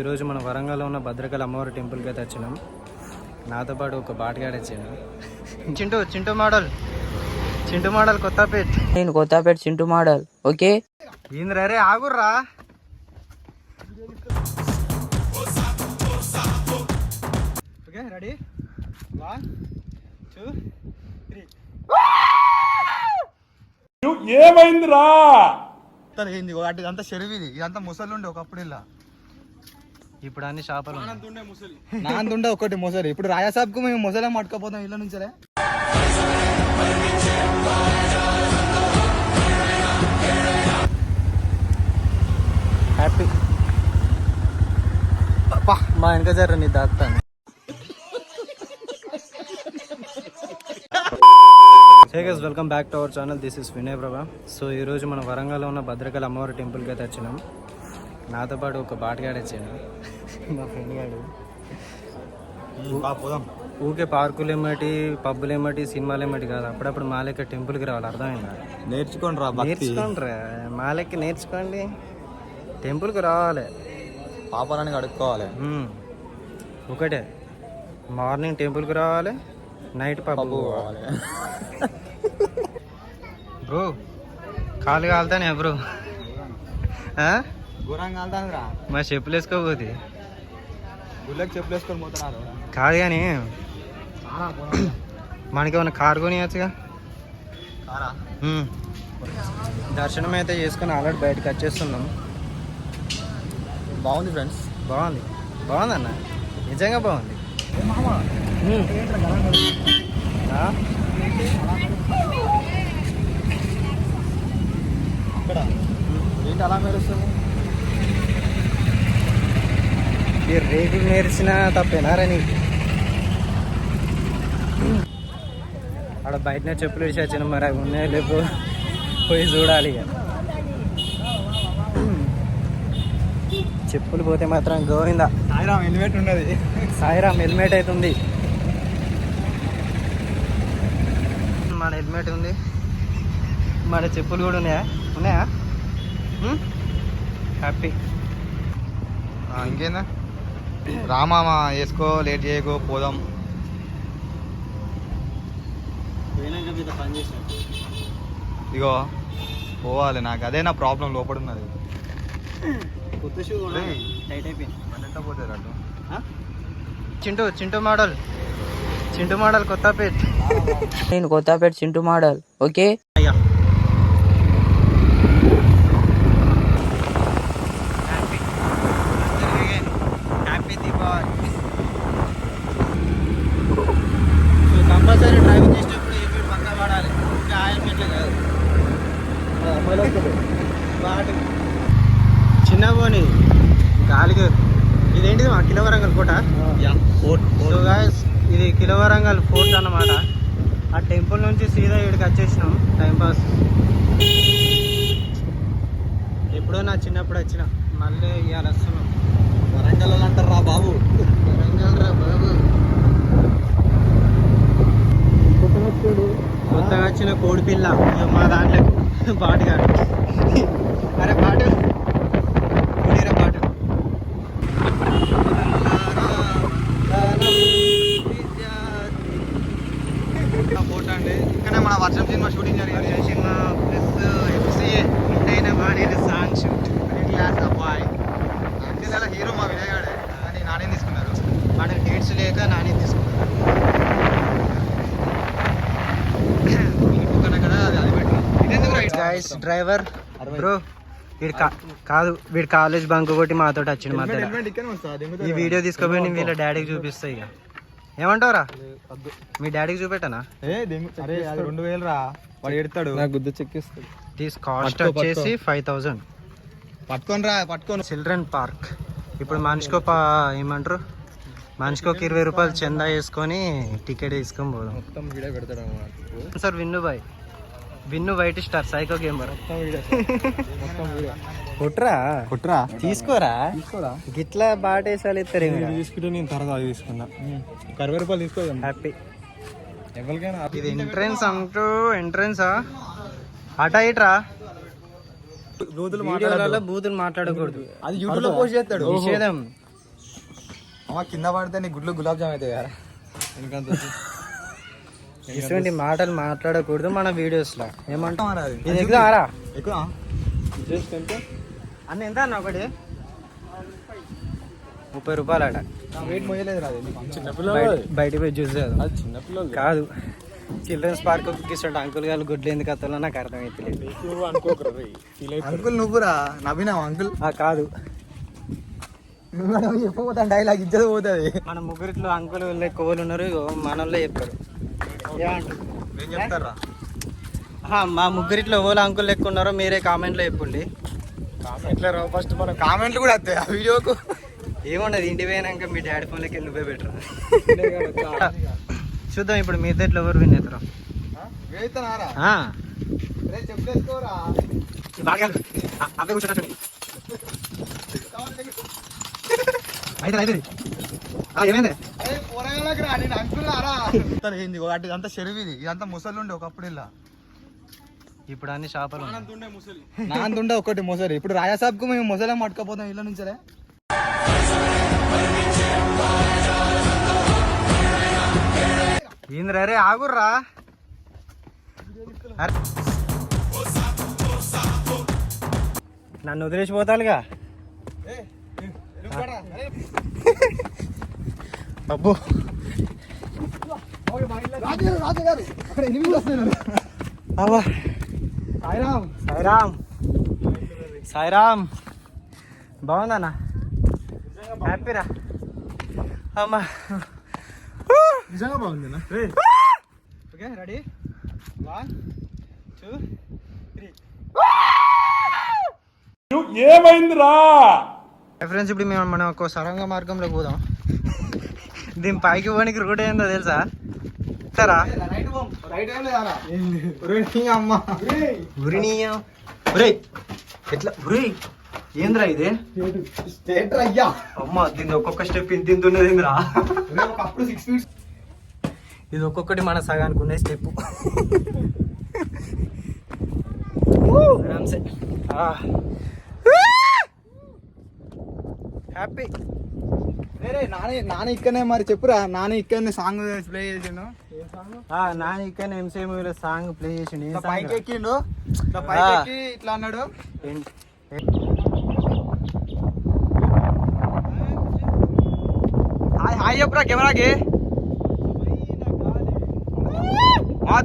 ఈరోజు మన వరంగల్లో ఉన్న భద్రకాళి అమ్మవారి టెంపుల్కి అయితే వచ్చినాం. నాతో పాటు ఒక బాటగాడు వచ్చాను. చింటూ మోడల్ కొత్తపేట్. నేను కొత్తపేట చింటూ మోడల్. ఓకే ఏంద్రా రే ఆగుర్రా. Okay ready 1 2 3. ఏమైందిరా? అంతా చెరువు ఇది, ఇదంతా ముసలు ఉండే ఒకప్పుడు ఇలా. ఇప్పుడు అన్ని చేపలు నాంతుండే ఒకటి ముసలి. ఇప్పుడు రాయాసాబ్కు మేము ముసలే మట్టుకపోతాం ఇళ్ళ నుంచే. హ్యాపీ మా వెనక జర నీ దాస్తాను. Hey guys, welcome back to our channel. This is Vinay Prabha. So ఈరోజు మన వరంగల్లో ఉన్న భద్రకాళి అమ్మవారి టెంపుల్కి అయితే వచ్చినాం. నాతో పాటు ఒక బాటగాడు వచ్చాను, మా ఫ్రెండ్ గాడు. ఊకే పార్కులు ఏమటి, పబ్బులు ఏమటి, సినిమాలు ఏమటి కాదు. అప్పుడప్పుడు మా లెక్క టెంపుల్కి రావాలి. అర్థమైందా? నేర్చుకోండి రా, మా లెక్క నేర్చుకోండి. టెంపుల్కి రావాలి, పాపాలని కడుక్కోవాలి. ఒకటే మార్నింగ్ టెంపుల్కి రావాలి, నైట్ పబ్బు పోవాలి. బ్రో కాలు కాలుతానే బ్రో. ఘోరంగా కాలుతానురా. మా చెప్పులు వేసుకోపోతే గుళ్ళకి చెప్పులు వేసుకొని పోతున్నారు. కాదు కానీ మనకేమన్నా కారు కొనియచ్చుగా. దర్శనం అయితే చేసుకుని ఆల్రెడీ బయటకు వచ్చేస్తున్నాం. బాగుంది ఫ్రెండ్స్, బాగుంది అన్న, నిజంగా బాగుంది. ఏంటి అలా మెరుస్తుంది? ఈ రేకులు నేర్చిన తప్పేనారా నీకు? అక్కడ బయటనే చెప్పులు వేసి వచ్చిన, మరి అవి ఉన్నాయో లేపు పోయి చూడాలి. ఇక చెప్పులు పోతే మాత్రం గోవిందా. సాయిరామ్ హెల్మెట్ ఉన్నది. సాయిరామ్ హెల్మెట్ అయితే ఉంది, మన హెల్మెట్ ఉంది, మన చెప్పులు కూడా ఉన్నాయా? హ్యాపీ. ఇంకేందా రామా, వేసుకో, లేట్ చేయకో, పోదాం. ఇగో పోవాలి, నాకు అదే నా ప్రాబ్లం. లోపల ఉన్నది కొత్త షూ టైట్ అయిపోయింది. ఎంత పోతుంది అటు? చింటూ మోడల్ కొత్తపేట్. నేను Kothapeta Chintu model. Okay happy Deepavali. Compulsory driving చేసేటప్పుడు హెల్మెట్ పక్కా వాడాలి. ఇంకా ఆయిల్ మెట్లే కాదు. చిన్న పోనీ గాలికి. ఇదేంటిది మా కిలవరంగల్ కోట. సో గాయ్స్, ఇది కిలవరంగల్ ఫోర్ట్ అన్నమాట. ఆ టెంపుల్ నుంచి సీదా ఇక్కడికి వచ్చేసినాం టైంపాస్. ఎప్పుడో నా చిన్నప్పుడు వచ్చిన, మళ్ళీ ఇవాళ వస్తున్నాం. వరంగల్ అంటారు రా బాబు. కొత్తగా వచ్చిన కోడి పిల్ల మా దాంట్లో బాటుగా. అరే పాటు పాటు ఫోటో అండి. ఇక్కడే మన వర్షం సినిమా షూటింగ్ జరిగింది. సినిమా ప్లస్ FCA ఇంటైనా బాడీ సాంగ్ షూట్. క్లాస్ అబ్బాయి యాక్చువల్ హీరో మా వినయ్ గాడే, కానీ నానేం తీసుకున్నారు. మనకి డేట్స్ లేక నాని తీసుకున్నాను. గైస్ డ్రైవర్ బ్రో వీడు కాదు, వీడు కాలేజ్ బంక్ కొట్టి మాతో వచ్చిండు. మధ్యలో ఈ వీడియో తీసుకుపోయి నేను వీళ్ళ డాడీకి చూపిస్తా. ఇక ఏమంటావురా? మీ డాడీకి చూపెట్టనా? 2000 రా, వాడు ఎడతాడు, నాకు గుద్ద చెక్కిస్తాడు. కాస్ట్ వచ్చేసి 5000. పట్టుకొని రా, పట్టుకొని. Children park. ఇప్పుడు మనిషికో ఏమంటారు, మనిషికి ఒక 20 రూపాయలు చందా వేసుకొని టికెట్ తీసుకొని పోదాం. మొత్తం వీడియో పెడతాడు అన్నమాట సార్. విన్ను వైట్ స్టార్ సైకో గేమర్. కుట్రా తీసుకోరా గిట్లా బాటేసాలు ఇస్తారు. తీసుకుంటే నేను తర్వాత తీసుకున్నా. 60 రూపాయలు తీసుకోదాం. హ్యాపీ. ఎవరికైనా ఇది ఎంట్రెన్స్ అంటూ ఎంట్రెన్సా? అటా ఇట్రా. బూతులు మాట్లాడకూడదు. అది యూట్యూబ్ లో పోస్ట్ చేస్తాడు. నిషేధం. అమ్మ కింద పడితే నీ గుడ్లు గులాబ్ జామ్ అవుతాయి కదా ఎందుకంత ఇటువంటి మాటలు మాట్లాడకూడదు మన వీడియోస్ లో. ఏమంటావు ఇది ఎక్కుదారా? ఎక్కువ అన్న ఎంత అన్న ఒకటి 30 రూపాయలు అట. వెయిట్ మోయలేదు రాదు బయటకు పోయి చూసే చిన్నపిల్లలు కాదు. చిల్డ్రన్స్ పార్క్ ఇస్తుంటే అంకుల్ గారు గుడ్లు ఎందుకు అత్తలో నాకు అర్థమైతలేదు. అంకుల్ నువ్వురా నవ్వినావు అంకుల్ కాదు చెప్పబోతా డైలాగ్ ఇద్దరు పోతుంది. మన ముగ్గురిట్లో అంకుల్ కోళ్ళు ఉన్నారు, మనల్లో చెప్పారు. ఏమంటారు ఏం చెప్తారా? మా ముగ్గురిట్లో ఓలా అంకుల్ లెక్క ఉన్నారో మీరే కామెంట్లో చెప్పండి. కామెంట్లో రావు ఫస్ట్ మనం కామెంట్లు కూడా వస్తాయి ఆ వీడియోకు. ఏముండదు, ఇంటి పోయినాక మీ డాడీ ఫోన్లోకి వెళ్ళి నువ్వే బెటర్. చూద్దాం ఇప్పుడు మీ ఇద్దరిలో ఎవరు విన్ అవుతారు. చెప్పేసుకోరా అంతా చెరువు ఇదంతా ముసలి ఉండే ఒకప్పుడు ఇలా. ఇప్పుడు అన్ని చేపలు నాంతుండే ఒకటి ముసలి. ఇప్పుడు రాజాసాబ్కు మేము ముసలే పట్టుకపోతాం ఇళ్ళ నుంచే. ఏంద్రా రే ఆగుర్రా. నన్ను వదిలేసిపోతాలుగా. అబ్బో అవ్వా సాయిరామ్ సాయిరామ్ సాయిరామ్. బాగుందన్నా? హ్యాపీరా? అమ్మా నిజంగా బాగుంది. Okay ready 1 2 3. ఏమైందిరా ఫ్రెండ్స్ ఇప్పుడు మనం ఒక సొరంగ మార్గంలో పోదాం. దీని పైకి పోనికి రూట్ ఏందో తెలుసా? సరా ఎట్లా ఏంద్రా ఇది? అమ్మా దీన్ని ఒక్కొక్క స్టెప్ ఇంత ఇంత ఉన్నది ఏంద్రా? ఇది ఒక్కొక్కటి మన సగానికి ఉన్నాయి స్టెప్. హ్యాపీ. నాన్న ఇక్కడనే మరి చెప్పురా. నాన్న ఇక్కడనే సాంగ్ ప్లే చేసిండు. నాన్న ఇక్కడ ఎంసీ మూవీలో సాంగ్ ప్లే చేసిండు. పైకి ఎక్కిండు, పైకి ఎక్కి ఇట్లా అన్నాడు. హాయ్ చెప్పురా కెమెరాకి.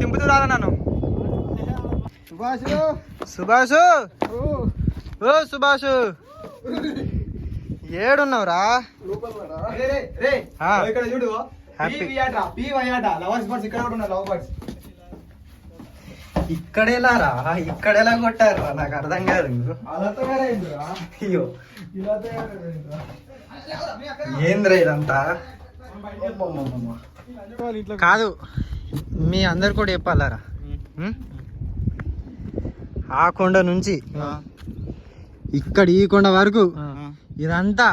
దింపుతూ రాదా నన్ను. సుభాష్ ఓ సుభాష్ ఏడున్నావురా? ఇక్కడ చూడు ఇక్కడెలా ఇక్కడెలా కొట్టారా? నాకు అర్థం కాదు. అయ్యో ఏంద్రా ఇదంతా? కాదు మీ అందరు కూడా చెప్పాలరా, ఆ కొండ నుంచి ఇక్కడ ఈ కొండ వరకు ఇదంతా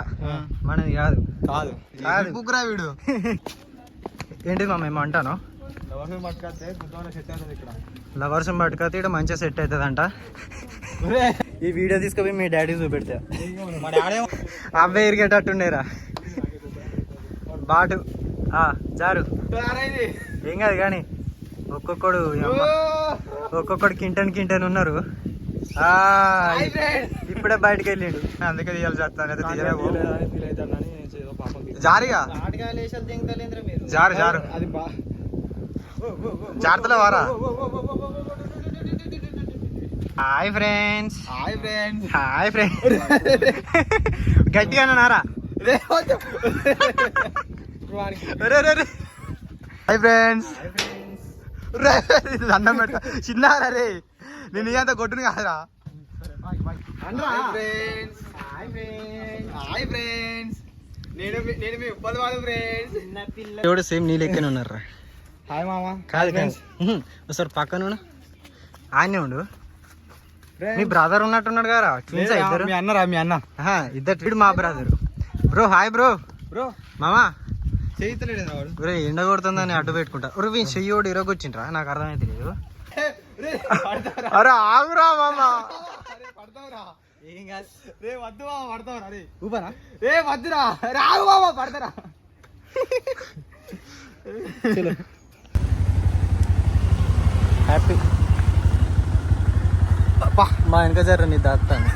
మనది కాదు. కాదు వీడు. ఏంటి మా మేము అంటాను లవర్స్ పట్టుకొస్తే ఇక్కడ మంచిగా సెట్ అవుతుంది అంట. ఈ వీడియో తీసుకుపోయి మీ డాడీ చూపెడతా. అబ్బాయి ఇరిగేటట్టుండేరా బాటు జారు. ఏం కాదు కానీ ఒక్కొక్కడు కింటన్ ఉన్నారు. ఇప్పుడే బయటకు వెళ్ళిండు, అందుకే తీయాలి చేస్తాను. జారిగా జారు జాగ్రత్తలో వారా. హాయ్ ఫ్రెండ్స్ గట్టిగా నారా. హాయ్ ఫ్రెండ్స్ దండం పెట్ట చిన్నారా రే. నేను అంత కొట్టును కాదురా. ఎవడు సేమ్ నీ లెక్కనే ఉన్నారా? హాయ్ మామా. కాదు ఒకసారి పక్కన ఆయనే ఉండు. మీ బ్రదర్ ఉన్నట్టున్నాడు కదా, ట్విన్స్ ఇద్దరు. మీ అన్న ఇద్దరు. వీడు మా బ్రదర్. Bro hi bro. మామా చేయితలేడు ఒరే ఎండ కొడుతుందని అడ్డు పెట్టుకుంటా. ఒరే వీ చెయ్యోడు ఇరగొచ్చిండ్రా, నాకు అర్థమైతే లేదు. అరే ఆగురా మామా. ఏం కాదు. రే వద్దు మామ పడతావు రే. ఊపనా? రే వద్దురా రావు మామ పడతారా. హ్యాపీ మా వెనక జర నీ దాస్తాను.